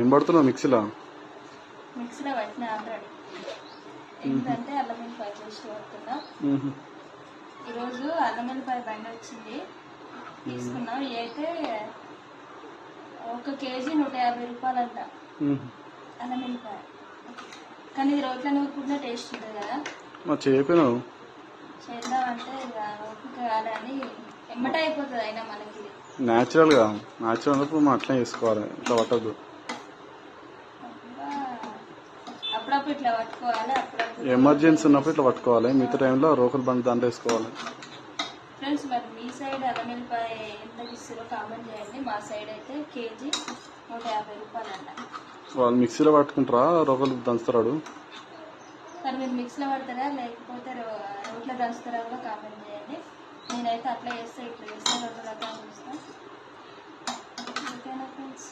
ఏం పడుతున్నావు మిక్సీలో పట్టిన ఆల్రెడీ. ఏంటంటే అల్లం వెల్లిపాయ పేస్ట్ పడుతున్నా. ఈరోజు అల్లం వెల్లిపాయ బండి వచ్చింది, తీసుకున్నాం. ఇవి అయితే 1 కేజీ 150 రూపాయలు అంట అల్లం వెల్లిపాయ. కానీ ఇది రోట్లో నూరుకుంటే టేస్ట్ ఉంటుంది కదా. చేయకపోయినావు? చేద్దామంటే ఇక ఓపిక కాదని ఎమ్మట అయిపోతుంది. అయినా మనకి న్యాచురల్ అన్నప్పుడు మనం అట్లా చేసుకోవాలి, ఇట్లా పట్టద్దు. అప్పుడప్పుడు ఇట్లా పట్టుకోవాలి, అప్పుడప్పుడు ఎమర్జెన్సీ ఉన్నప్పుడు ఇట్లా పట్టుకోవాలి. మిగతా టైంలో రోకల్ బండి దాంట్లో వేసుకోవాలి. ఫ్రెండ్స్, మరి మీ సైడ్ అల్లం వెల్లిపాయ ఎంత ఇస్తారో కామెంట్ చేయండి. మా సైడ్ అయితే కేజీ 150 రూపాయలు అంట. వాళ్ళు మిక్సీలో పట్టుకుంటారా, రోకల్ దంచుతారాడు? మరి మీరు మిక్సీలో పడతారా లేకపోతే రోట్లో దంచుతారా కూడా కామెంట్ చేయండి. నేనైతే అట్లా చేస్తే ఇట్లా చేస్తే 2 రకాలు చూస్తాను. ఓకేనా ఫ్రెండ్స్?